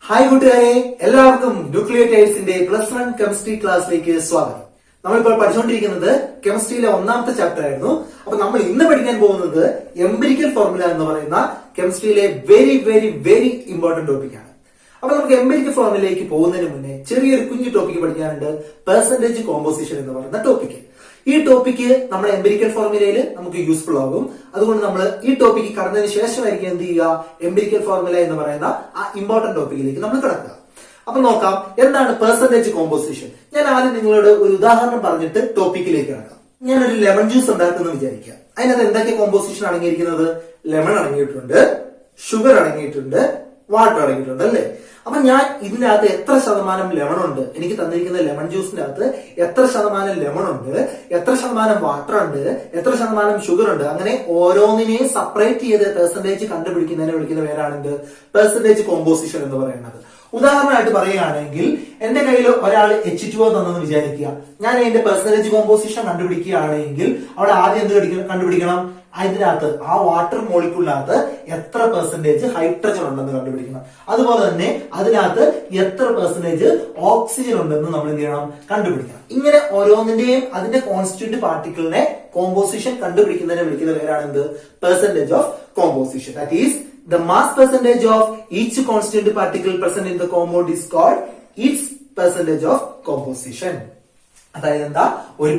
Hi കൂട്ടുകാരെ, എല്ലാവർക്കും ന്യൂക്ലിയോടൈഡ്സിന്റെ +1 chemistry ക്ലാസ്സിലേക്ക് സ്വാഗതം. നമ്മളിപ്പോൾ പഠിച്ചുകൊണ്ടിരിക്കുന്നത് കെമിസ്ട്രിയിലെ 1ാമത്തെ ചാപ്റ്റർ ആയിരുന്നു. അപ്പൊ നമ്മൾ ഇന്ന് പഠിക്കാൻ പോകുന്നത് എംപിരിക്കൽ ഫോർമുല എന്ന് പറയുന്ന കെമിസ്ട്രിയിലെ വെരി വെരി വെരി ഇമ്പോർട്ടന്റ് ടോപ്പിക്കാണ്. അപ്പൊ നമുക്ക് എംപിരിക്കൽ ഫോർമുലയിലേക്ക് പോകുന്നതിന് മുന്നേ ചെറിയൊരു കുഞ്ഞു ടോപ്പിക്ക് പഠിക്കാനുണ്ട്, പെർസെന്റേജ് കോമ്പോസിഷൻ എന്ന് പറയുന്ന ടോപ്പിക്ക്. ഈ ടോപ്പിക്ക് നമ്മുടെ എംപിരിക്കൽ ഫോർമുലയിൽ നമുക്ക് യൂസ്ഫുൾ ആകും. അതുകൊണ്ട് നമ്മൾ ഈ ടോപ്പിക്ക് കടന്നതിന് ശേഷമായിരിക്കും എന്ത് ചെയ്യുക, എംപിരിക്കൽ ഫോർമുല എന്ന് പറയുന്ന ആ ഇമ്പോർട്ടന്റ് ടോപ്പിക്കിലേക്ക് നമ്മൾ കിടക്കുക. അപ്പൊ നോക്കാം എന്താണ് പെർസെന്റേജ് കോമ്പോസിഷൻ. ഞാൻ ആദ്യം നിങ്ങളോട് ഒരു ഉദാഹരണം പറഞ്ഞിട്ട് ടോപ്പിക്കിലേക്ക് കിടക്കാം. ഞാനൊരു ലെമൺ ജ്യൂസ് ഉണ്ടാക്കുന്നു വിചാരിക്കുക. അതിനകത്ത് എന്തൊക്കെ കോമ്പോസിഷൻ അടങ്ങിയിരിക്കുന്നത്? ലെമൺ അടങ്ങിയിട്ടുണ്ട്, ഷുഗർ അടങ്ങിയിട്ടുണ്ട്, വാട്ടർ അടങ്ങിയിട്ടുണ്ട് അല്ലേ. അപ്പൊ ഞാൻ ഇതിനകത്ത് എത്ര ശതമാനം ലെമൺ ഉണ്ട്, എനിക്ക് തന്നിരിക്കുന്ന ലെമൺ ജ്യൂസിന്റെ അകത്ത് എത്ര ശതമാനം ലെമൺ ഉണ്ട്, എത്ര ശതമാനം വാട്ടർ ഉണ്ട്, എത്ര ശതമാനം ഷുഗർ ഉണ്ട്, അങ്ങനെ ഓരോന്നിനെയും സെപ്പറേറ്റ് ചെയ്ത് പെർസെന്റേജ് കണ്ടുപിടിക്കുന്നതിനെ വിളിക്കുന്ന പേരാണ് പെർസെന്റേജ് കോമ്പോസിഷൻ എന്ന് പറയുന്നത്. ഉദാഹരണമായിട്ട് പറയുകയാണെങ്കിൽ എന്റെ കയ്യിൽ ഒരാൾ H2O തന്നെന്ന് വിചാരിക്കുക. ഞാൻ അതിന്റെ പെർസെന്റേജ് കോമ്പോസിഷൻ കണ്ടുപിടിക്കുകയാണെങ്കിൽ അവിടെ ആദ്യം എന്ത് കണ്ടുപിടിക്കണം? അതിനകത്ത് ആ വാട്ടർ മോളിക്യൂളിനകത്ത് എത്ര പെർസെന്റേജ് ഹൈഡ്രജൻ ഉണ്ടെന്ന് കണ്ടുപിടിക്കണം. അതുപോലെ തന്നെ അതിനകത്ത് എത്ര പെർസെന്റേജ് ഓക്സിജൻ ഉണ്ടെന്ന് നമ്മൾ എന്ത് ചെയ്യണം? കണ്ടുപിടിക്കണം. ഇങ്ങനെ ഓരോന്നിന്റെയും അതിന്റെ കോൺസ്റ്റിറ്റ്യൂന്റ് പാർട്ടിക്കിളിനെ കോമ്പോസിഷൻ കണ്ടുപിടിക്കുന്നതിനെ വിളിക്കുന്ന പേരാണ് എന്ത്? Percentage of composition. That is the mass percentage of each constituent particle present in the compound is called its percentage of composition. അതായത് എന്താ, ഒരു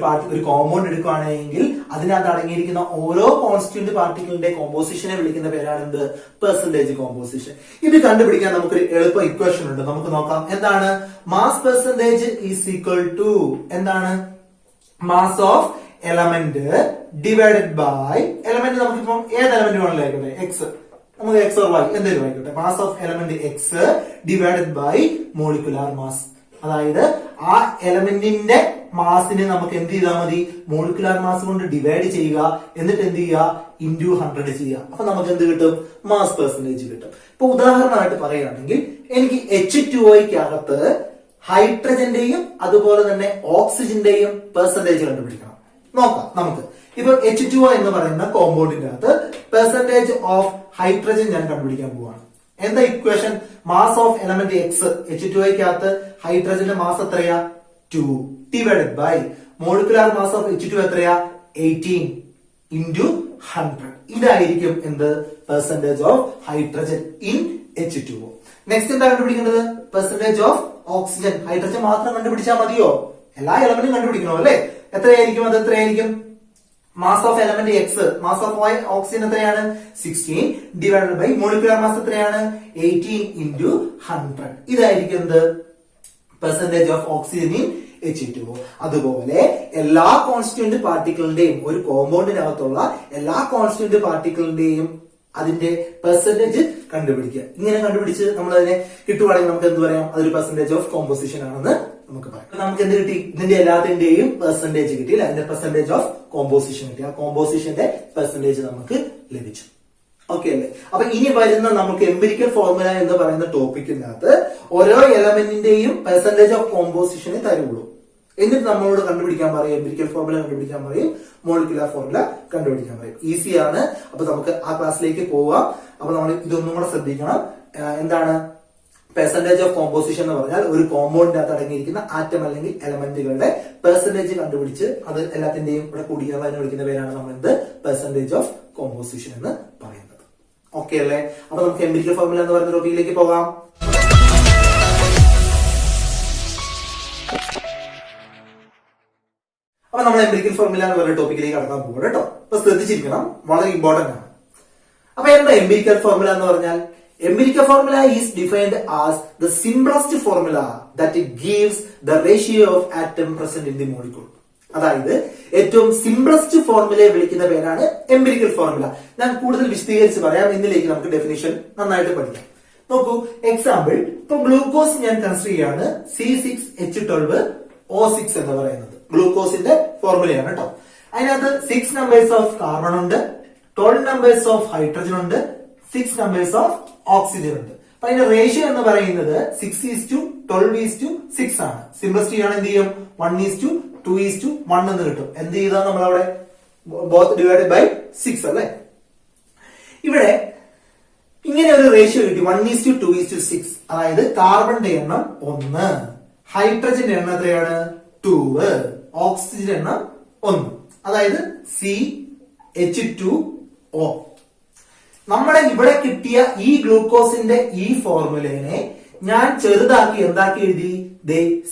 കോമ്പൗണ്ട് എടുക്കുകയാണെങ്കിൽ അതിനകത്ത് അടങ്ങിയിരിക്കുന്ന ഓരോ കോൺസ്റ്റിറ്റ്യൂന്റ് പാർട്ടിക്കിളിന്റെ കോമ്പോസിഷനെ വിളിക്കുന്ന പേരാണ് എന്ത്? Percentage composition. ഇത് കണ്ടുപിടിക്കാൻ നമുക്കൊരു എളുപ്പ ഇക്വേഷൻ ഉണ്ട്. നമുക്ക് നോക്കാം. എന്താണ്? Mass percentage is equal to എന്താണ്? Mass of element divided by element. നമുക്കിപ്പം ഏത് എലമെന്റ് വേണമെങ്കിലും ആയിക്കോട്ടെ, എക്സ്, നമുക്ക് എക്സ് ഓർ വൈ എന്തെങ്കിലും ആയിക്കോട്ടെ. Mass of element X divided by molecular mass. അതായത് ആ എലമെന്റിന്റെ മാസിനെ നമുക്ക് എന്ത് ചെയ്താൽ മതി? മോളിക്കുലാർ മാസ് കൊണ്ട് ഡിവൈഡ് ചെയ്യുക, എന്നിട്ട് എന്ത് ചെയ്യുക? ഇൻറ്റു 100 ചെയ്യുക. അപ്പൊ നമുക്ക് എന്ത് കിട്ടും? മാസ് പെർസെന്റേജ് കിട്ടും. ഇപ്പൊ ഉദാഹരണമായിട്ട് പറയുകയാണെങ്കിൽ എനിക്ക് H2O-ക്കകത്ത് ഹൈഡ്രജന്റെയും അതുപോലെ തന്നെ ഓക്സിജന്റെയും പെർസെന്റേജ് കണ്ടുപിടിക്കണം. നോക്കാം നമുക്ക്. ഇപ്പൊ H2O എന്ന് പറയുന്ന കോമ്പൗണ്ടിന്റെ അകത്ത് പെർസെന്റേജ് ഓഫ് ഹൈഡ്രജൻ ഞാൻ കണ്ടുപിടിക്കാൻ പോവാണ്. എന്താ equation? Mass of element x, H2O-ക്കകത്ത് ഹൈഡ്രജന്റെ മാസ് എത്രയാ? 2 divided by molecular mass of H2O എത്രയാ? 18 ഇൻറ്റു 100. ഇതായിരിക്കും എന്ത്? Percentage of hydrogen in H2O. Next എന്താ കണ്ടുപിടിക്കേണ്ടത്? Percentage of oxygen. ഹൈഡ്രജൻ മാത്രം കണ്ടുപിടിച്ചാൽ മതിയോ? എല്ലാ എലമെന്റും കണ്ടുപിടിക്കണോ അല്ലെ? എത്രയായിരിക്കും? അത് എത്രയായിരിക്കും? Mass of element X, mass of oxygen എത്രയാണ്? 16 ഡിവൈഡഡ് ബൈ മോളിക്കുലാർ മാസ് എത്രയാണ്? 18 ഇൻറ്റു 100. ഇതായിരിക്കും എന്ത്? Percentage of oxygen in H2O. അതുപോലെ എല്ലാ കോൺസ്റ്റിറ്റ്യൂന്റ് പാർട്ടിക്കിളിന്റെയും, ഒരു കോമ്പൗണ്ടിനകത്തുള്ള എല്ലാ കോൺസ്റ്റിറ്റ്യൂന്റ് പാർട്ടിക്കിളിന്റെയും അതിന്റെ പെർസെന്റേജ് കണ്ടുപിടിക്കുക. ഇങ്ങനെ കണ്ടുപിടിച്ച് നമ്മൾ അതിനെ കിട്ടുവാണെങ്കിൽ നമുക്ക് എന്ത് പറയാം? അതൊരു പെർസെന്റേജ് ഓഫ് കോമ്പോസിഷൻ ആണെന്ന് നമുക്ക് പറയാം. നമുക്ക് എന്ത് കിട്ടി? ഇതിന്റെ എല്ലാത്തിന്റെയും പെർസെന്റേജ് കിട്ടി, അതിന്റെ പെർസെന്റേജ് ഓഫ് കോമ്പോസിഷൻ കിട്ടി. ആ കോമ്പോസിഷന്റെ പെർസെന്റേജ് നമുക്ക് ലഭിച്ചു. ഓക്കെ അല്ലേ? അപ്പൊ ഇനി വരുന്ന നമുക്ക് എംപിരിക്കൽ ഫോർമുല എന്ന് പറയുന്ന ടോപ്പിക്കിനകത്ത് ഓരോ എലമെന്റിന്റെയും പെർസെന്റേജ് ഓഫ് കോമ്പോസിഷനെ തരുള്ളൂ. എന്നിട്ട് നമ്മളോട് കണ്ടുപിടിക്കാൻ പറയും, എംപിരിക്കൽ ഫോർമുല കണ്ടുപിടിക്കാൻ പറയും, മോളിക്കുലാർ ഫോർമുല കണ്ടുപിടിക്കാൻ പറയും. ഈസിയാണ്. അപ്പൊ നമുക്ക് ആ ക്ലാസ്സിലേക്ക് പോവാം. അപ്പൊ നമ്മൾ ഇതൊന്നും കൂടെ ശ്രദ്ധിക്കണം. എന്താണ് പെർസെന്റേജ് ഓഫ് കോമ്പോസിഷൻ എന്ന് പറഞ്ഞാൽ? ഒരു കോമ്പൗണ്ടിന്റെ അകത്ത് അടങ്ങിയിരിക്കുന്ന ആറ്റം അല്ലെങ്കിൽ എലമെന്റുകളുടെ പെർസെന്റേജ് കണ്ടുപിടിച്ച് അത് എല്ലാത്തിന്റെയും കൂടെ കൂടിയതിനെ വിളിക്കുന്ന പേരാണ് നമ്മൾ എന്ത്? പെർസെന്റേജ് ഓഫ് കോമ്പോസിഷൻ എന്ന് പറയുന്നത്. ഓക്കെ അല്ലേ? അപ്പൊ നമുക്ക് എംപിരിക്കൽ ഫോർമുല എന്ന് പറയുന്ന ടോപ്പിക്കിലേക്ക് പോകാം. അപ്പൊ നമ്മൾ എംപിരിക്കൽ ഫോർമുല എന്ന് പറയുന്ന ടോപ്പിക്കിലേക്ക് കടക്കാൻ പോകും കേട്ടോ. അപ്പൊ ശ്രദ്ധിച്ചിരിക്കണം, വളരെ ഇമ്പോർട്ടന്റ് ആണ്. അപ്പൊ എന്താ എംപിരിക്കൽ ഫോർമുല എന്ന് പറഞ്ഞാൽ? Empirical formula is defined as the simplest formula that it gives the ratio of atom present in the molecule. അതായത് ഏറ്റവും സിംപ്ലസ്റ്റ് ഫോർമുലയെ വിളിക്കുന്ന പേരാണ് എംപിരിക്കൽ ഫോർമുല. ഞാൻ കൂടുതൽ വിശദീകരിച്ച് പറയാം. ഇന്നിലേക്ക് നമുക്ക് ഡെഫിനിഷൻ നന്നായിട്ട് പഠിക്കാം. നോക്കൂ, എക്സാമ്പിൾ, ഇപ്പൊ ഗ്ലൂക്കോസ് ഞാൻ കൺസിഡർ ചെയ്യാണ് C6H12O6 എന്ന് പറയുന്നത് ഗ്ലൂക്കോസിന്റെ ഫോർമുലയാണ് കേട്ടോ. അതിനകത്ത് 6 നമ്പേഴ്സ് ഓഫ് കാർബൺ ഉണ്ട്, 12 നമ്പേഴ്സ് ഓഫ് ഹൈഡ്രജൻ ഉണ്ട്, 6 നമ്പേഴ്സ് ഓഫ് ഓക്സിജൻ ഉണ്ട്. അപ്പൊ അതിന്റെ റേഷ്യോ എന്ന് പറയുന്നത് 6:12:6 ആണ്. സിംപ്ലസ്റ്റ് ചെയ്യാണ് എന്ത് ചെയ്യും? 1:2:1 എന്ന് കിട്ടും. എന്ത് ചെയ്താൽ നമ്മളവിടെ ബോത്ത് ഡിവൈഡഡ് ബൈ 6 അല്ലെ. ഇവിടെ ഇങ്ങനെ ഒരു റേഷ്യോ കിട്ടി 1:2:6. അതായത് കാർബണിന്റെ എണ്ണം 1, ഹൈഡ്രജന്റെ എണ്ണം എത്രയാണ് 2, ഓക്സിജന്റെ എണ്ണം 1. അതായത് CH2O. നമ്മുടെ ഇവിടെ കിട്ടിയ ഈ ഗ്ലൂക്കോസിന്റെ ഈ ഫോർമുലേനെ ഞാൻ ചെറുതാക്കി എന്താക്കി എഴുതി?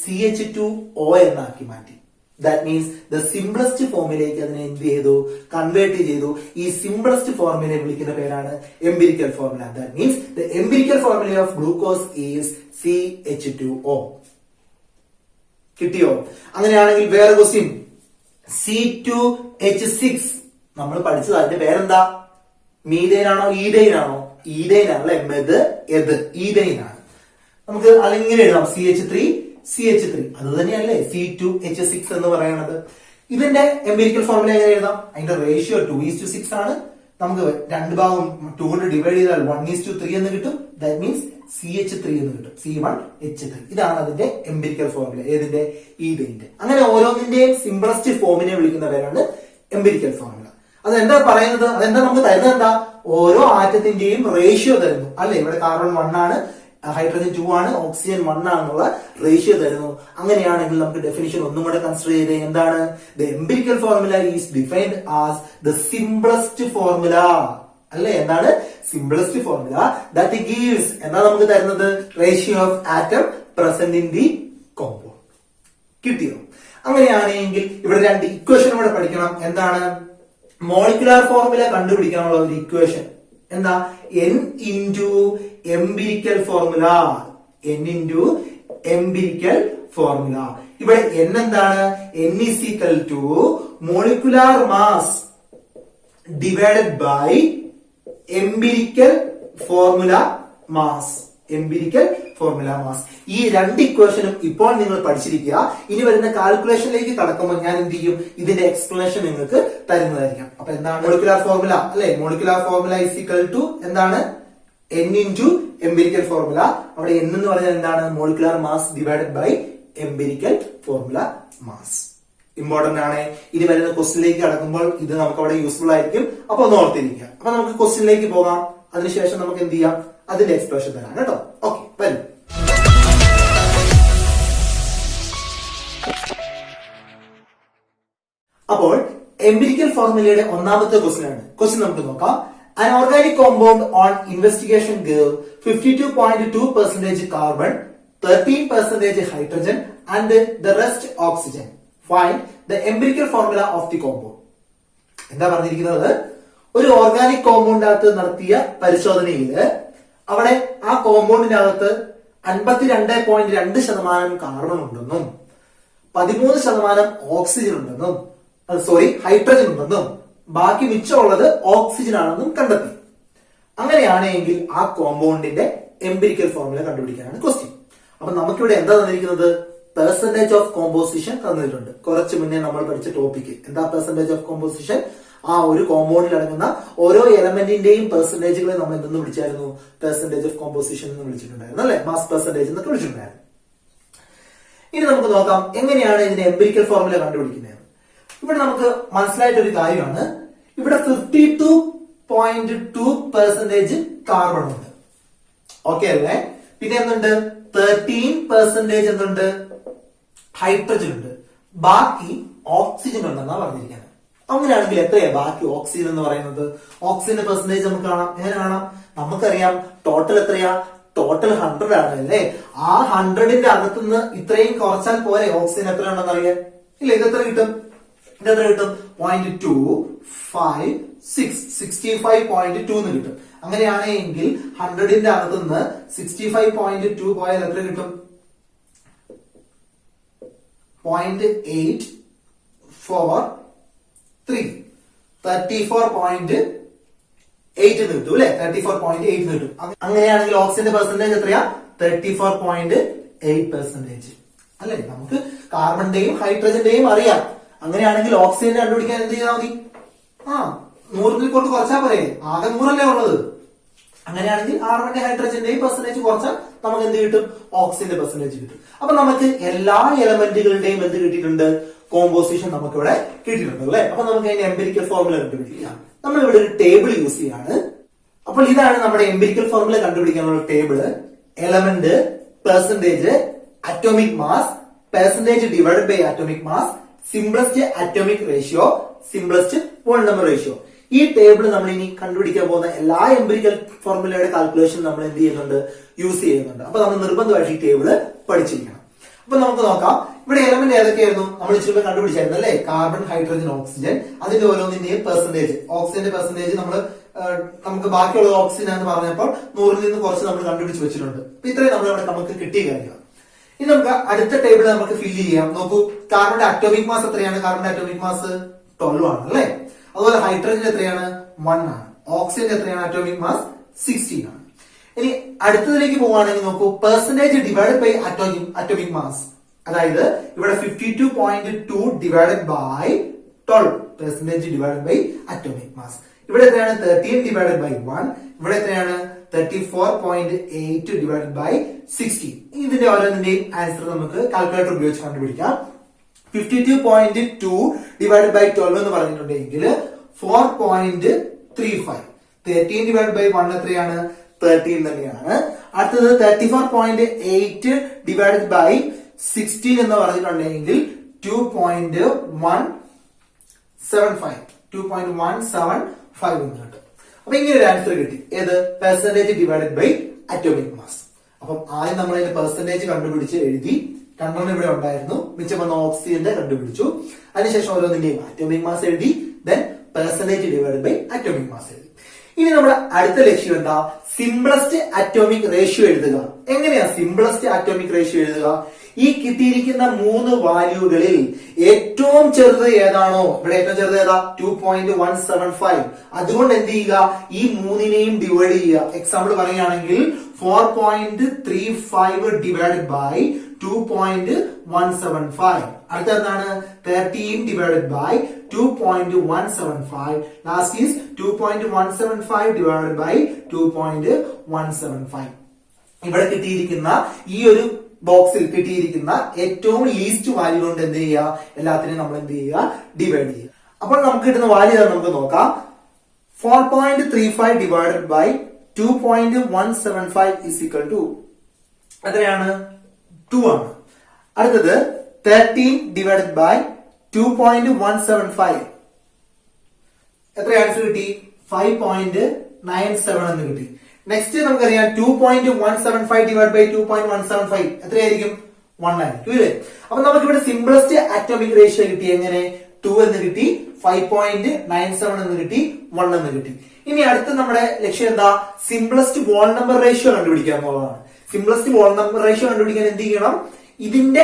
CH2O എന്നാക്കി മാറ്റി. ദാറ്റ് മീൻസ് ദ സിംപ്ലസ്റ്റ് ഫോർമുലയിലേക്ക് അതിനെ എന്ത് ചെയ്തു? കൺവേർട്ട് ചെയ്തു. ഈ സിംപ്ലസ്റ്റ് ഫോർമുലയെ വിളിക്കുന്ന പേരാണ് empirical formula. That means the empirical formula of glucose is CH2O. കിട്ടിയോ? അങ്ങനെയാണെങ്കിൽ വേറെ ക്വസ്റ്റ്യൻ, C2H6 നമ്മൾ പഠിച്ചത്. അതിന്റെ പേരെന്താ? മീഥൈൻ ആണോ ഈഥൈൻ ആണോ? ഈഥൈൻ ആണല്ലേ. ഈഥൈൻ ആണ്. നമുക്ക് അല്ലെങ്കിൽ എഴുതാം CH3 അത് തന്നെയല്ലേ C2H6 എന്ന് പറയുന്നത്. ഇതിന്റെ എംപിരിക്കൽ ഫോർമുല എങ്ങനെ എഴുതാം? അതിന്റെ റേഷ്യോ 2:6 ആണ്. നമുക്ക് രണ്ട് ഭാഗം 2 കൊണ്ട് ഡിവൈഡ് ചെയ്താൽ 1:3 എന്ന് കിട്ടും. ദാറ്റ് മീൻസ് CH3 എന്ന് കിട്ടും. C1H3. ഇതാണ് അതിന്റെ എംപിരിക്കൽ ഫോർമുല. ഏതിന്റെ? ഈഥൈന്റെ. അങ്ങനെ ഓരോന്നിന്റെയും സിംപ്ലസ്റ്റ് ഫോമിനെ വിളിക്കുന്ന പേരാണ് എംപിരിക്കൽ ഫോർമുല. അതെന്താ പറയുന്നത്? അതെന്താ നമുക്ക് തരുന്നത്? എന്താ? ഓരോ ആറ്റത്തിന്റെയും റേഷ്യോ തരുന്നു അല്ലെ. ഇവിടെ കാർബൺ 1 ആണ്, ഹൈഡ്രജൻ 2 ആണ്, ഓക്സിജൻ 1 ആണെന്നുള്ള റേഷ്യോ തരുന്നു. അങ്ങനെയാണെങ്കിൽ നമുക്ക് ഡെഫിനിഷൻ ഒന്നും കൂടെ കൺസിഡർ ചെയ്ത് എന്താണ്? The empirical formula is defined as the simplest formula അല്ലെ. എന്താണ്? സിംപ്ലസ്റ്റ് ഫോർമുല ദാറ്റ് ഗീവ്സ് എന്താ നമുക്ക് തരുന്നത്? Ratio of atom present in the compound. കിട്ടിയോ? അങ്ങനെയാണെങ്കിൽ ഇവിടെ രണ്ട് ഇക്വേഷൻ കൂടെ പഠിക്കണം. എന്താണ്? മോളിക്കുലാർ ഫോർമുല കണ്ടുപിടിക്കാനുള്ള ഒരു ഇക്വേഷൻ എന്താ? N into empirical formula. N into empirical formula. ഇവിടെ N എന്താണ്? N is equal to molecular mass divided by empirical formula mass. Empirical formula mass. ഈ രണ്ട് ഇക്വേഷനും ഇപ്പോൾ നിങ്ങൾ പഠിച്ചിരിക്കുക. ഇനി വരുന്ന കാൽക്കുലേഷനിലേക്ക് കടക്കുമ്പോൾ ഞാൻ എന്ത് ചെയ്യും? ഇതിന്റെ എക്സ്പ്ലനേഷൻ നിങ്ങൾക്ക് തരുന്നതായിരിക്കാം. അപ്പൊ എന്താണ് മോളിക്കുലാർ ഫോർമുല അല്ലെ? Molecular formula is equal to എന്താണ്? N into empirical formula. അവിടെ N എന്ന് പറഞ്ഞാൽ എന്താണ്? Molecular mass divided by empirical formula mass. Important ആണ്. ഇനി വരുന്ന ക്വസ്റ്റിനിലേക്ക് കടക്കുമ്പോൾ ഇത് നമുക്ക് അവിടെ യൂസ്ഫുൾ ആയിരിക്കും. അപ്പൊ ഒന്ന് ഓർത്തിരിക്കുക. അപ്പൊ നമുക്ക് ക്വസ്റ്റിനിലേക്ക് പോകാം. അതിനുശേഷം നമുക്ക് എന്ത് ചെയ്യാം? അതിന്റെ എക്സ്പ്രഷൻ തരാം കേട്ടോ. ഓക്കെ, വരും. അപ്പോൾ എംപിരിക്കൽ ഫോർമുലയുടെ ഒന്നാമത്തെ ക്വസ്റ്റ്യൻ ആണ്. ക്വസ്റ്റ്യൻ നമുക്ക് നോക്കാം. An organic compound on investigation gave 52.2% carbon, 13% hydrogen and the rest oxygen. Find the empirical formula of the compound. എന്താ പറഞ്ഞിരിക്കുന്നത്? ഒരു ഓർഗാനിക് കോമ്പൗണ്ടിനകത്ത് നടത്തിയ പരിശോധനയിൽ അവിടെ ആ കോമ്പൗണ്ടിനകത്ത് 52.2% കാർബൺ ഉണ്ടെന്നും 13% ഓക്സിജൻ ഉണ്ടെന്നും ഹൈഡ്രജൻ ഉണ്ടെന്നും ബാക്കി മിച്ചമുള്ളത് ഓക്സിജൻ ആണെന്നും കണ്ടെത്തി. അങ്ങനെയാണെങ്കിൽ ആ കോമ്പൗണ്ടിന്റെ എംപിരിക്കൽ ഫോർമുല കണ്ടുപിടിക്കാനാണ് ക്വസ്റ്റ്യൻ. അപ്പൊ നമുക്കിവിടെ എന്താ തന്നിരിക്കുന്നത്? പെർസെന്റേജ് ഓഫ് കോമ്പോസിഷൻ തന്നിട്ടുണ്ട്. കുറച്ച് മുന്നേ നമ്മൾ പഠിച്ച ടോപ്പിക് എന്താ? Percentage of composition. ആ ഒരു കോമ്പൗണ്ടിൽ അടങ്ങുന്ന ഓരോ എലമെന്റിന്റെയും പെർസെന്റേജുകളെ നമ്മൾ എന്തെന്ന് വിളിച്ചായിരുന്നു? പെർസെന്റേജ് ഓഫ് കോമ്പോസിഷൻ എന്ന് വിളിച്ചിട്ടുണ്ടായിരുന്നു അല്ലെ. മാസ് പെർസെന്റേജ് എന്നൊക്കെ വിളിച്ചിട്ടുണ്ടായിരുന്നു. ഇനി നമുക്ക് നോക്കാം എങ്ങനെയാണ് ഇതിന്റെ എംപിരിക്കൽ ഫോർമുല കണ്ടുപിടിക്കുന്നത്. ഇവിടെ നമുക്ക് മനസ്സിലായിട്ടൊരു കാര്യമാണ്. ഇവിടെ 52.2% കാർബൺ ഉണ്ട്. ഓക്കെ അല്ലേ? പിന്നെ എന്തുണ്ട്? 13% എന്തുണ്ട്? ഹൈഡ്രജൻ ഉണ്ട്. ബാക്കി ഓക്സിജൻ ഉണ്ടെന്നാ പറഞ്ഞിരിക്കുന്നത്. അങ്ങനെയാണെങ്കിൽ എത്രയാ ബാക്കി ഓക്സിജൻ എന്ന് പറയുന്നത്? ഓക്സിജന്റെ പെർസെന്റേജ് നമുക്ക് കാണാം. എങ്ങനെ കാണാം? നമുക്കറിയാം ടോട്ടൽ എത്രയാ? ടോട്ടൽ 100 ആണ് അല്ലേ. ആ 100ന്റെ അകത്തുനിന്ന് ഇത്രയും കുറച്ചാൽ പോരെ ഓക്സിജൻ എത്ര ഉണ്ടെന്ന് അറിയാൻ? ഇല്ല, ഇതെത്ര കിട്ടും? 0.256 65.2 എന്ന് കിട്ടും. അങ്ങനെയാണെങ്കിൽ 100ന്റെ അകത്തുനിന്ന് 65.2 പോയാൽ എത്ര കിട്ടും? 0.843 34.8 എന്ന് കിട്ടും അല്ലെ. 34.8 എന്ന് കിട്ടും. അങ്ങനെയാണെങ്കിൽ ഓക്സിജന്റെ പെർസെന്റേജ് എത്രയാ? 34.8% അല്ലെ. നമുക്ക് കാർബണിന്റെയും ഹൈഡ്രജന്റെയും അറിയാം. അങ്ങനെയാണെങ്കിൽ ഓക്സിജൻ കണ്ടുപിടിക്കാൻ എന്ത് ചെയ്താൽ മതി? 100 കൊണ്ട് കുറച്ചാൽ പോരെ. ആകെ 100 ഉള്ളത്. അങ്ങനെയാണെങ്കിൽ കാർബണിന്റെ ഹൈഡ്രജന്റെയും പെർസെന്റേജ് കുറച്ചാൽ നമുക്ക് എന്ത് കിട്ടും? ഓക്സിജന്റെ പെർസെന്റേജ് കിട്ടും. അപ്പൊ നമുക്ക് എല്ലാ എലമെന്റുകളുടെയും എന്ത് കിട്ടിയിട്ടുണ്ട്? കോമ്പോസിഷൻ നമുക്ക് ഇവിടെ കിട്ടിയിട്ടുണ്ട് അല്ലെ. അപ്പൊ നമുക്ക് അതിന്റെ എംപിരിക്കൽ ഫോർമുല കണ്ടുപിടിക്കാം. നമ്മൾ ഇവിടെ ഒരു ടേബിൾ യൂസ് ചെയ്യാണ്. അപ്പോൾ ഇതാണ് നമ്മുടെ എംപിരിക്കൽ ഫോർമുല കണ്ടുപിടിക്കാനുള്ള table. Element, percentage, atomic mass, percentage divided by atomic mass, simplest atomic ratio, simplest whole number ratio. ഈ ടേബിൾ നമ്മൾ ഇനി കണ്ടുപിടിക്കാൻ പോകുന്ന എല്ലാ എംപിരിക്കൽ ഫോർമുലയുടെ കാൽക്കുലേഷൻ നമ്മൾ എന്ത് ചെയ്യുന്നുണ്ട്, യൂസ് ചെയ്യുന്നുണ്ട്. അപ്പൊ നമ്മൾ നിർബന്ധമായിട്ട് ഈ ടേബിള് പഠിച്ചിരിക്കണം. അപ്പൊ നമുക്ക് നോക്കാം. ഇവിടെ എലമെന്റ് ഏതൊക്കെയായിരുന്നു നമ്മൾ ഇച്ചിരി കണ്ടുപിടിച്ചായിരുന്നു അല്ലെ? Carbon, hydrogen, oxygen. അതിന്റെ ഓരോന്നിന്റെയും പെർസെന്റേജ്, ഓക്സിജന്റെ പെർസെന്റേജ് നമുക്ക് ബാക്കിയുള്ള ഓക്സിജൻ എന്ന് പറഞ്ഞപ്പോൾ 100ൽ നിന്ന് കുറച്ച് നമ്മൾ കണ്ടുപിടിച്ച് വെച്ചിട്ടുണ്ട്. അപ്പൊ ഇത്രയും നമുക്ക് കിട്ടിയ കാര്യമാണ്. ഇനി നമുക്ക് അടുത്ത ടേബിൾ നമുക്ക് ഫില്ല് ചെയ്യാം. നോക്കൂ, കാർബണിന്റെ അറ്റോമിക് മാസ് എത്രയാണ്? കാർബണിന്റെ അറ്റോമിക് മാസ് 12 ആണ് അല്ലെ? അതുപോലെ ഹൈഡ്രജൻ എത്രയാണ്? 1 ആണ്. ഓക്സിജൻ എത്രയാണ്? അറ്റോമിക് മാസ് 16 ആണ്. ഇനി അടുത്തതിലേക്ക് പോവുകയാണെങ്കിൽ നോക്കൂ, percentage divided by atomic mass. അതായത് ഇവിടെ 52.2 divided by 12 percentage divided by atomic mass. ഇവിടെ എത്രയാണ്? 13 ഡിവൈഡഡ് ബൈ 1. ഇവിടെ എത്രയാണ്? 34.8 ഡിവൈഡഡ് ബൈ 16. ഇതിന്റെ ഓരോന്നിന്റെയും ആൻസർ നമുക്ക് കാൽക്കുലേറ്റർ ഉപയോഗിച്ച് കണ്ടുപിടിക്കാം. 52.2 ഡിവൈഡഡ് ബൈ 12 എന്ന് പറഞ്ഞിട്ടുണ്ടെങ്കിൽ 4.35. 13 ഡിവൈഡഡ് ബൈ 1 എത്രയാണ്? 13 തന്നെയാണ്. അടുത്തത് 34.8 ഡിവൈഡഡ് ബൈ 16 എന്ന് പറഞ്ഞിട്ടുണ്ടെങ്കിൽ 2.175 എന്ന് കിട്ടും. അപ്പൊ ഇങ്ങനെ ഒരു ആൻസർ കിട്ടി. ഏത്? Percentage divided by atomic mass. അപ്പം ആദ്യം നമ്മൾ അതിന്റെ പെർസെന്റേജ് കണ്ടുപിടിച്ച് എഴുതി. 2 ഇവിടെ ഉണ്ടായിരുന്നു. മിച്ചം വന്ന ഓക്സിജന്റെ കണ്ടുപിടിച്ചു. അതിനുശേഷം ഓരോന്നിന്റെയും അറ്റോമിക് മാസ് എഴുതി. Then percentage divided by atomic mass എഴുതി. ഇനി നമ്മുടെ അടുത്ത ലക്ഷ്യം എന്താ? സിംപ്ലസ്റ്റ് അറ്റോമിക് റേഷ്യോ എഴുതുക. എങ്ങനെയാ സിംപ്ലസ്റ്റ് അറ്റോമിക് റേഷ്യോ എഴുതുക? ഈ കിട്ടിയിരിക്കുന്ന 3 വാല്യൂകളിൽ ഏറ്റവും ചെറുത് ഏതാണോ, ഇവിടെ ഏറ്റവും ചെറുത് ഏതാ? 2.175. അതുകൊണ്ട് എന്ത് ചെയ്യുക? ഈ 3നെയും ഡിവൈഡ് ചെയ്യുക. എക്സാമ്പിൾ പറയുകയാണെങ്കിൽ 4.35 ഡിവൈഡഡ് ബൈ 2.175. അടുത്ത എന്താണ്? 13 divided by 2.175. Last is 2.175 divided by 2.175. ഇവിടെ കിട്ടിയിരിക്കുന്ന ഈ ഒരു ബോക്സിൽ കിട്ടിയിരിക്കുന്ന ഏറ്റവും ലീസ്റ്റ് വാല്യൂ കൊണ്ട് എന്ത് ചെയ്യുക? എല്ലാത്തിനെയും നമ്മൾ എന്ത് ചെയ്യുക? ഡിവൈഡ് ചെയ്യുക. അപ്പോൾ നമുക്ക് കിട്ടുന്ന വാല്യൂ നമുക്ക് നോക്കാം. 4.35 divided by 2.175 is equal to എത്രയാണ്? 2 ആണ്. അടുത്തത് 13 ഡിവൈഡഡ് ബൈ 2.175 എത്ര ആൻസർ കിട്ടി? 5.97 എന്ന് കിട്ടി. നെക്സ്റ്റ് നമുക്കറിയാം 2.175 ഡിവൈഡ് ബൈ 2.175 എത്രയായിരിക്കും? 1 ആയിരിക്കും അല്ലേ? അപ്പൊ നമുക്ക് ഇവിടെ സിംപ്ലസ്റ്റ് അറ്റോമിക് റേഷ്യോ കിട്ടി. എങ്ങനെ? 2 എന്ന് കിട്ടി, 5.97 എന്ന് കിട്ടി, 1 എന്ന് കിട്ടി. ഇനി അടുത്ത നമ്മുടെ ലക്ഷ്യം എന്താ? സിംപ്ലസ്റ്റ് വോൾ നമ്പർ റേഷ്യോ കണ്ടുപിടിക്കുക എന്നുള്ളതാണ്. സിംപ്ലസ്റ്റ് വോൾ നമ്പർ റേഷ്യോ കണ്ടുപിടിക്കാൻ എന്ത് ചെയ്യണം? ഇതിന്റെ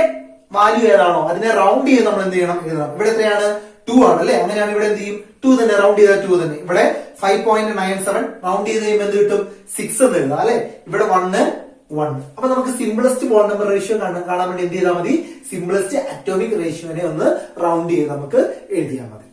വാല്യൂ ഏതാണോ അതിനെ റൗണ്ട് ചെയ്ത് നമ്മൾ എന്ത് ചെയ്യണം? എഴുതണം. ഇവിടെ എത്രയാണ്? 2 ആണ് അല്ലെ? അങ്ങനെയാണ് ഇവിടെ എന്ത് ചെയ്യും? 2 തന്നെ റൗണ്ട് ചെയ്താൽ 2 തന്നെ. ഇവിടെ 5.97 റൗണ്ട് ചെയ്ത് കഴിയുമ്പോൾ എന്ത് കിട്ടും? 6 എന്ന് എഴുതാം അല്ലെ? ഇവിടെ 1. അപ്പൊ നമുക്ക് സിംപ്ലസ്റ്റ് വോൾ നമ്പർ റേഷ്യോ കാണാൻ വേണ്ടി എന്ത് ചെയ്താൽ മതി? സിംപ്ലസ്റ്റ് അറ്റോമിക് റേഷ്യോനെ ഒന്ന് റൗണ്ട് ചെയ്ത് നമുക്ക് എഴുതിയാൽ മതി.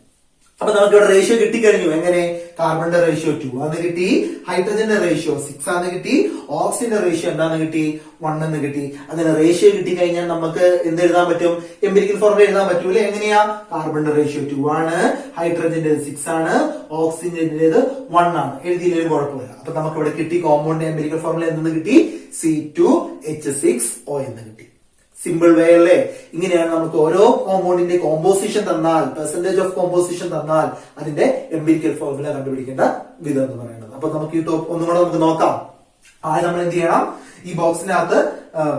അപ്പൊ നമുക്ക് ഇവിടെ റേഷ്യോ കിട്ടിക്കഴിഞ്ഞു. എങ്ങനെ? കാർബണിന്റെ റേഷ്യോ 2 ആന്ന് കിട്ടി, ഹൈഡ്രജന്റെ റേഷ്യോ 6 ആന്ന് കിട്ടി, ഓക്സിജന്റെ റേഷ്യോ എന്താന്ന് കിട്ടി? 1 എന്ന് കിട്ടി. അങ്ങനെ റേഷ്യോ കിട്ടിക്കഴിഞ്ഞാൽ നമുക്ക് എന്ത് എഴുതാൻ പറ്റും? എംപിരിക്കൽ ഫോർമുല എഴുതാൻ പറ്റൂലേ? എങ്ങനെയാ? കാർബണിന്റെ റേഷ്യോ 2 ആണ്, ഹൈഡ്രജന്റെ 6 ആണ്, ഓക്സിജന്റേത് 1 ആണ്. എഴുതിയില്ലെങ്കിലും കുഴപ്പമില്ല. അപ്പൊ നമുക്ക് ഇവിടെ കിട്ടി കോമ്പൗണ്ടിന്റെ എംപിരിക്കൽ ഫോർമുല എന്തെന്ന് കിട്ടി? C2H6O എന്ന് കിട്ടി. സിമ്പിൾ വേ അല്ലേ? ഇങ്ങനെയാണ് നമുക്ക് ഓരോ കോമ്പൗണ്ടിന്റെ കോമ്പോസിഷൻ തന്നാൽ, പെർസെന്റേജ് ഓഫ് കോമ്പോസിഷൻ തന്നാൽ അതിന്റെ എംപിരിക്കൽ ഫോർമുല കണ്ടുപിടിക്കേണ്ട വിധം എന്ന് പറയുന്നത്. അപ്പൊ നമുക്ക് ഈ ടോപ്പ് ഒന്നും കൂടെ നമുക്ക് നോക്കാം. ആദ്യം നമ്മൾ എന്ത് ചെയ്യണം? ഈ ബോക്സിനകത്ത്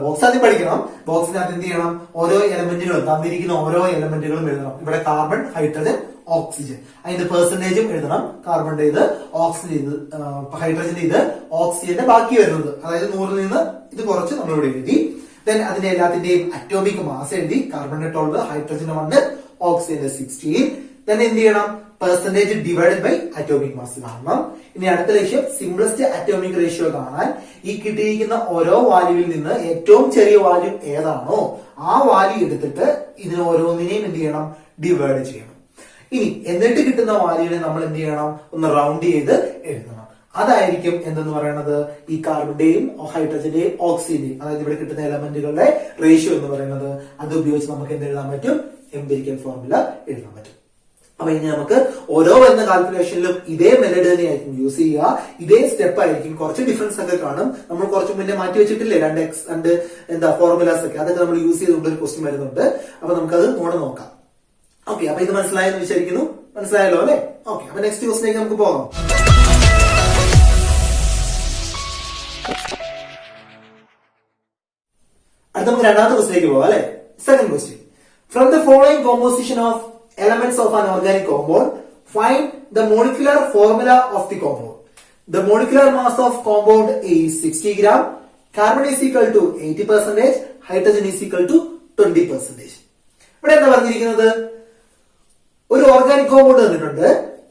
ബോക്സ് ആദ്യം പഠിക്കണം. ബോക്സിനകത്ത് എന്ത് ചെയ്യണം? ഓരോ എലമെന്റുകളും തന്നിരിക്കുന്ന ഓരോ എലമെന്റുകളും എഴുതണം. ഇവിടെ കാർബൺ, ഹൈഡ്രജൻ, ഓക്സിജൻ, അതിന്റെ പെർസെന്റേജും എഴുതണം. കാർബണിന്റെ ഇത്, ഓക്സിജൻ ഇത്, ഹൈഡ്രജന്റെ ഇത്, ഓക്സിജന്റെ ബാക്കി വരുന്നത്, അതായത് 100ൽ നിന്ന് ഇത് കുറച്ച് നമ്മളിവിടെ എഴുതി. ദെൻ അതിന്റെ എല്ലാത്തിന്റെയും അറ്റോമിക് മാസ് എഴുതി. കാർബണിന്റെ 12, ഹൈഡ്രജന്റെ 1, ഓക്സിജന്റെ 16. ദെൻ എന്ത് ചെയ്യണം? Percentage divided by atomic mass കാണണം. ഇനി അടുത്ത ലക്ഷ്യം സിംപ്ലസ്റ്റ് അറ്റോമിക് റേഷ്യോ കാണാൻ ഈ കിട്ടിയിരിക്കുന്ന ഓരോ വാല്യൂവിൽ നിന്ന് ഏറ്റവും ചെറിയ വാല്യൂ ഏതാണോ ആ വാല്യൂ എടുത്തിട്ട് ഇതിന് ഓരോന്നിനെയും എന്ത് ചെയ്യണം? ഡിവൈഡ് ചെയ്യണം. ഇനി എന്നിട്ട് കിട്ടുന്ന വാല്യൂവിനെ നമ്മൾ എന്ത് ചെയ്യണം? ഒന്ന് റൗണ്ട് ചെയ്ത് എഴുതണം. അതായിരിക്കും എന്തെന്ന് പറയുന്നത്? ഈ കാർബണിന്റെയും ഹൈഡ്രജന്റെയും ഓക്സിജന്റെയും, അതായത് ഇവിടെ കിട്ടുന്ന എലമെന്റുകളുടെ റേഷ്യോ എന്ന് പറയുന്നത്. അത് ഉപയോഗിച്ച് നമുക്ക് എന്ത് എഴുതാൻ പറ്റും? എംപിരിക്കൽ ഫോർമുല എഴുതാൻ പറ്റും. അപ്പൊ ഇനി നമുക്ക് ഓരോ വരുന്ന കാൽക്കുലേഷനിലും ഇതേ മെത്തേഡ് തന്നെയായിരിക്കും യൂസ് ചെയ്യുക, ഇതേ സ്റ്റെപ്പ് ആയിരിക്കും. കുറച്ച് ഡിഫറൻസ് ഒക്കെ കാണും. നമ്മൾ കുറച്ച് മുന്നേ മാറ്റി വെച്ചിട്ടില്ലേ രണ്ട് ഫോർമുലാസ് ഒക്കെ, അതൊക്കെ നമ്മൾ യൂസ് ചെയ്തുകൊണ്ട് ഒരു ക്വസ്റ്റ്യൻ വരുന്നുണ്ട്. അപ്പൊ നമുക്കത് നോക്കാം. ഓക്കെ, അപ്പൊ ഇത് മനസ്സിലായെന്ന് വിചാരിക്കുന്നു. മനസ്സിലായല്ലോ അല്ലെ? ഓക്കെ, അപ്പൊ നെക്സ്റ്റ് ക്വസ്റ്റിലേക്ക് നമുക്ക് പോകാം. അടുത്ത നമുക്ക് രണ്ടാമത്തെ ക്വസ്റ്റിലേക്ക് പോകാം അല്ലെ? Second question. From the following composition of elements of an organic compound, find the molecular formula of the compound. The molecular mass of compound is 60 gram, carbon is equal to 80%, hydrogen is equal to 20%. ഇവിടെ എന്താ പറഞ്ഞിരിക്കുന്നത്? ഒരു organic compound തന്നിട്ടുണ്ട്,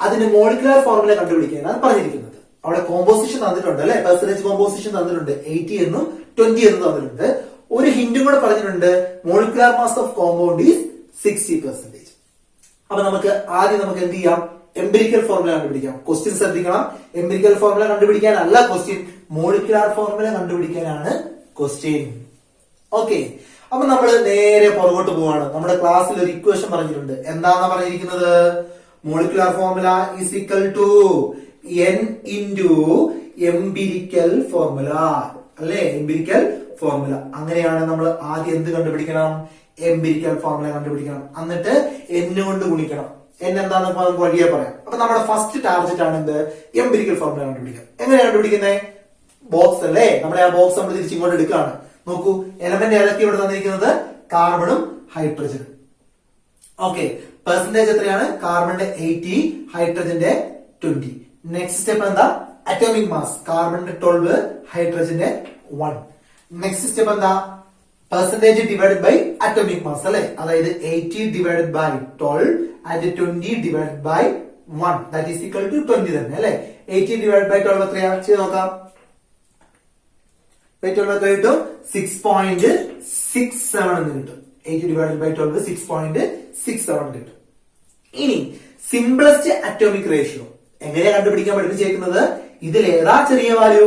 അതിന്റെ molecular formula കണ്ടുപിടിക്കാനാണ് പറഞ്ഞിരിക്കുന്നത്. അവിടെ composition തന്നിട്ടുണ്ട് അല്ലെ, പെർസെന്റേജ് കോമ്പോസിഷൻ തന്നിട്ടുണ്ട്, 80 എന്നും 20 എന്നും തന്നിട്ടുണ്ട്. ഒരു ഹിന്റും കൂടെ പറഞ്ഞിട്ടുണ്ട്, molecular mass of compound is 60%. അപ്പൊ ആദ്യം നമുക്ക് എന്ത് ചെയ്യാം? എംപിരിക്കൽ ഫോർമുല കണ്ടുപിടിക്കാം. ക്വസ്റ്റ്യൻ ശ്രദ്ധിക്കണം, എംപിരിക്കൽ ഫോർമുല കണ്ടുപിടിക്കാനല്ല ക്വസ്റ്റ്യൻ, മോളിക്കുലാർ ഫോർമുല കണ്ടുപിടിക്കാനാണ് ക്വസ്റ്റ്യൻ. ഓക്കെ, അപ്പൊ നമ്മൾ നേരെ പുറകോട്ട് പോവാണ്. നമ്മുടെ ക്ലാസ്സിൽ ഒരു ഇക്വേഷൻ പറഞ്ഞിട്ടുണ്ട്. എന്താണെന്ന് പറഞ്ഞിരിക്കുന്നത്? Molecular formula is equal to n into empirical formula അല്ലെ? Empirical formula. അങ്ങനെയാണ് നമ്മൾ ആദ്യം എന്ത് കണ്ടുപിടിക്കണം? എംപിരിക്കൽ ഫോർമുല കണ്ടുപിടിക്കണം. എന്നിട്ട് n കൊണ്ട് ഗുണിക്കണം. n എന്താണെന്ന് നമുക്ക് വഴിയെ പറയാം. അപ്പൊ നമ്മുടെ ഫസ്റ്റ് ടാർഗറ്റ് ആണ് എന്ത്? എംപിരിക്കൽ ഫോർമുല കണ്ടുപിടിക്കുക. എങ്ങനെയാണ് കണ്ടുപിടിക്കുന്നത്? ബോക്സ് അല്ലേ, നമ്മളെ ആ ബോക്സ് നമ്മൾ തിരിച്ചിങ്ങോട്ട് എടുക്കുകയാണ്. നോക്കൂ, എലമെന്റ് ഏതൊക്കെ ഇവിടെ തന്നിരിക്കുന്നത്? കാർബണും ഹൈഡ്രജനും. ഓക്കെ, പെർസെന്റേജ് എത്രയാണ്? കാർബണിന്റെ 80, ഹൈഡ്രജന്റെ 20. നെക്സ്റ്റ് സ്റ്റെപ്പ് എന്താ? Atomic mass. കാർബണിന്റെ 12, ഹൈഡ്രജന്റെ 1. നെക്സ്റ്റ് സ്റ്റെപ്പ് എന്താ? Percentage divided by atomic mass അല്ലെ, അതായത് 80 divided by 12 and 20 divided by 1 that is equal to 20 തന്നെ അല്ലെ. 80 ഡിവൈഡഡ് ബൈ 12 എത്രയാ? ചെയ്ത് നോക്കാം. 12 എത്ര കിട്ടും? 6.67 എന്ന് കിട്ടും. 80 ഡിവൈഡഡ് ബൈ 12 6.67 കിട്ടും. ഇനി സിംപ്ലസ്റ്റ് അറ്റോമിക് റേഷ്യോ എങ്ങനെയാ കണ്ടുപിടിക്കാൻ പഠിപ്പിച്ചേക്കുന്നത്? ഇതിൽ ഏതാ ചെറിയ വാല്യൂ,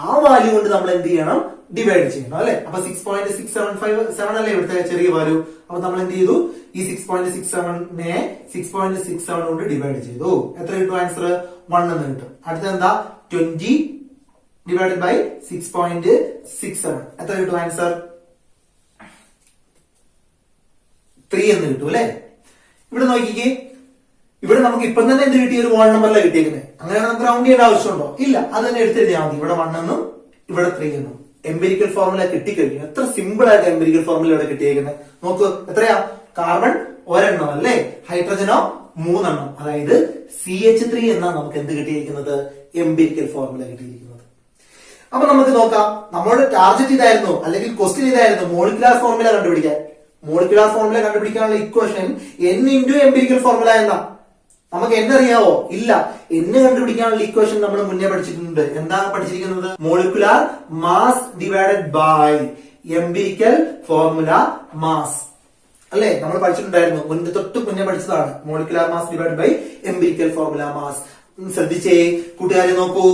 ആ വാല്യൂ കൊണ്ട് നമ്മൾ എന്ത് ചെയ്യണം? ഡിവൈഡ് ചെയ്യണം അല്ലെ. അപ്പൊ 6.675 അല്ലേ ഇവിടുത്തെ ചെറിയ വാല്യൂ. അപ്പൊ നമ്മൾ എന്ത് ചെയ്തു? ഈ 6.67നെ 6.67 കൊണ്ട് ഡിവൈഡ് ചെയ്തു. എത്ര കിട്ടും ആൻസർ? 1 എന്ന് കിട്ടും. അടുത്ത എന്താ? 20 ഡിവൈഡഡ് ബൈ 6.67 എത്ര കിട്ടും ആൻസർ? 3 എന്ന് കിട്ടും അല്ലെ. ഇവിടെ നോക്കിക്കേ, ഇവിടെ നമുക്ക് ഇപ്പം തന്നെ എന്ത് കിട്ടിയ? ഒരു വോൾ നമ്പറിലാണ് കിട്ടിയേക്കുന്നത്. അങ്ങനെ നമുക്ക് റൗണ്ട് ചെയ്യേണ്ട ആവശ്യമുണ്ടോ? ഇല്ല, അത് തന്നെ എടുത്തെഴുതിയാൽ മതി. ഇവിടെ 1 എന്നും ഇവിടെ 3 എന്നും. എംപിരിക്കൽ ഫോർമുല കിട്ടിക്കഴിഞ്ഞു. എത്ര സിമ്പിൾ ആയിട്ട് എംപിരിക്കൽ ഫോർമുല ഇവിടെ കിട്ടിയേക്കുന്നത് നോക്കൂ. എത്രയാ? കാർബൺ ഒരെണ്ണം അല്ലേ, ഹൈഡ്രജനോ 3 എണ്ണം, അതായത് CH3 എന്നാണ് നമുക്ക് എന്ത് കിട്ടിയിരിക്കുന്നത്? എംപിരിക്കൽ ഫോർമുല കിട്ടിയിരിക്കുന്നത്. അപ്പൊ നമുക്ക് നോക്കാം, നമ്മളുടെ ടാർഗറ്റ് ഇതായിരുന്നു, അല്ലെങ്കിൽ ക്വസ്റ്റ്യൻ ഇതായിരുന്നു, മോളിക്കുലാർ ഫോർമുല കണ്ടുപിടിക്കാൻ. മോളിക്കുലാർ ഫോർമുല കണ്ടുപിടിക്കാനുള്ള equation n into empirical formula എന്നാ. നമുക്ക് n അറിയാവോ? ഇല്ല. n കണ്ടുപിടിക്കാനുള്ള ഇക്വേഷൻ നമ്മൾ മുന്നേ പഠിച്ചിട്ടുണ്ട്. എന്താണ് പഠിച്ചിരിക്കുന്നത്? Molecular mass divided by empirical formula mass അല്ലെ, നമ്മൾ പഠിച്ചിട്ടുണ്ടായിരുന്നു. തൊട്ട് മുന്നേ പഠിച്ചതാണ്. Molecular mass divided by empirical formula mass. ശ്രദ്ധിച്ചേ കൂട്ടുകാരെ, നോക്കൂ,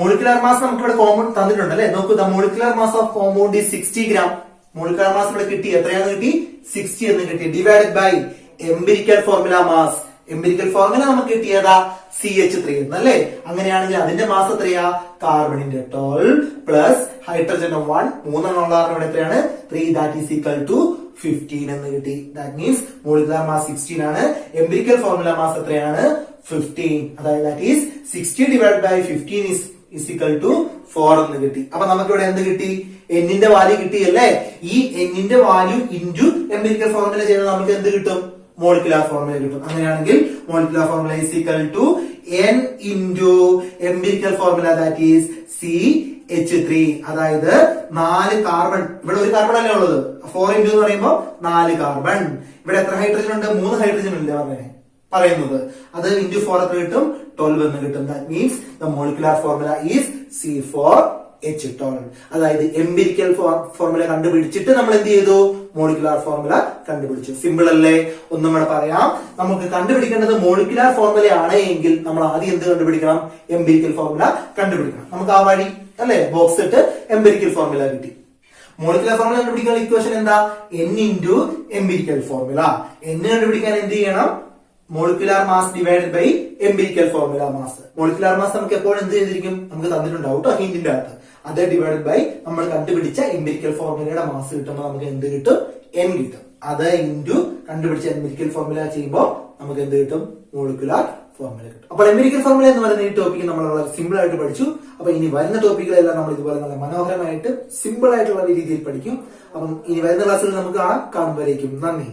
മോളിക്കുലാർ മാസ് നമുക്ക് ഇവിടെ കോമ്പൗണ്ട് തന്നിട്ടുണ്ട് അല്ലെ. നോക്കൂ, the molecular mass of compound is 60 gram. Molecular mass ഇവിടെ കിട്ടി. എത്രയാന്ന് കിട്ടി? 60 എന്ന് കിട്ടി. Divided by empirical formula mass. Empirical formula നമുക്ക് കിട്ടിയതാ CH3 എന്നല്ലേ. അങ്ങനെയാണെങ്കിൽ അതിന്റെ മാസ് എത്രയാ? കാർബണിന്റെ 12 പ്ലസ് ഹൈഡ്രജന്റെ 1, 3 എന്നുള്ള ഇവിടെ എത്രയാണ്? 3 ദാറ്റ് ഈസ് ഈക്വൽ ടു 15 എന്ന് കിട്ടി. ദാറ്റ് മീൻസ് മോളിക്കുലാർ മാസ് 16 ആണ്. എംപിരിക്കൽ ഫോർമുല മാസ് എത്രയാണ്? 15. അതായത് that is 60 divide by 15 is equal to 4 എന്ന് കിട്ടി. അപ്പൊ നമുക്ക് ഇവിടെ എന്ത് കിട്ടി? എന്നിന്റെ വാല്യൂ കിട്ടിയല്ലേ. ഈ എന്നിന്റെ വാല്യൂ ഇൻറ്റു എംപിരിക്കൽ ഫോർമുല ചെയ്താൽ നമുക്ക് എന്ത് കിട്ടും? മോളിക്കുലാർ ഫോർമുല കിട്ടും. അങ്ങനെയാണെങ്കിൽ molecular formula is equal to n into empirical formula that is CH3. അതായത് 4 കാർബൺ, ഇവിടെ ഒരു കാർബൺ അല്ലേ ഉള്ളത്. 4 ഇൻറ്റു എന്ന് പറയുമ്പോൾ 4 കാർബൺ. ഇവിടെ എത്ര ഹൈഡ്രജൻ ഉണ്ട്? 3 ഹൈഡ്രജൻ ഇല്ലേ പറയുന്നത്. അത് ഇൻറ്റു 4 എത്ര കിട്ടും? 12 എന്ന് കിട്ടും. That means the molecular formula is C4H12. അതായത് എംപിരിക്കൽ ഫോർമുല കണ്ടുപിടിച്ചിട്ട് നമ്മൾ എന്ത് ചെയ്തു? മോളിക്കുലാർ ഫോർമുല കണ്ടുപിടിച്ചു. സിമ്പിൾ അല്ലേ? ഒന്നും കൂടെ പറയാം. നമുക്ക് കണ്ടുപിടിക്കേണ്ടത് മോളിക്കുലാർ ഫോർമുല ആണ് എങ്കിൽ നമ്മൾ ആദ്യം എന്ത് കണ്ടുപിടിക്കണം? എംപിരിക്കൽ ഫോർമുല കണ്ടുപിടിക്കണം. നമുക്ക് ആ വഴി അല്ലെ, ബോക്സ് ഇട്ട് എംപിരിക്കൽ ഫോർമുല കിട്ടി. മോളിക്കുലാർ ഫോർമുല കണ്ടുപിടിക്കാനുള്ള ഇക്വേഷൻ എന്താ? n into empirical formula. n കണ്ടുപിടിക്കാൻ എന്ത് ചെയ്യണം? Molecular mass divided by empirical formula mass. Molecular mass നമുക്ക് എപ്പോഴും എന്ത് ചെയ്തിരിക്കും, നമുക്ക് തന്നിട്ടുണ്ടാവും കേട്ടോ ഹിന്റിന്റെ അകത്ത്. അത് ഡിവൈഡഡ് ബൈ നമ്മൾ കണ്ടുപിടിച്ച എംപിരിക്കൽ ഫോർമുലയുടെ മാസ് കിട്ടുമ്പോൾ നമുക്ക് എന്ത് കിട്ടും, n കിട്ടും. അത് ഇൻറ്റു കണ്ടുപിടിച്ച എംപിരിക്കൽ ഫോർമുല ചെയ്യുമ്പോൾ നമുക്ക് എന്ത് കിട്ടും, മോളിക്കുലാർ ഫോർമുല കിട്ടും. അപ്പോൾ എംപിരിക്കൽ ഫോർമുല എന്ന് പറയുന്ന ഈ ടോപ്പിക്ക് നമ്മൾ വളരെ സിമ്പിൾ ആയിട്ട് പഠിച്ചു. അപ്പൊ ഇനി വരുന്ന ടോപ്പിക്കുകളെല്ലാം നമ്മൾ ഇതുപോലെ നല്ല മനോഹരമായിട്ട് സിമ്പിൾ ആയിട്ടുള്ള രീതിയിൽ പഠിക്കും. അപ്പം ഇനി വരുന്ന ക്ലാസ്സിൽ നമുക്ക് കാണുമ്പോഴേക്കും നന്ദി.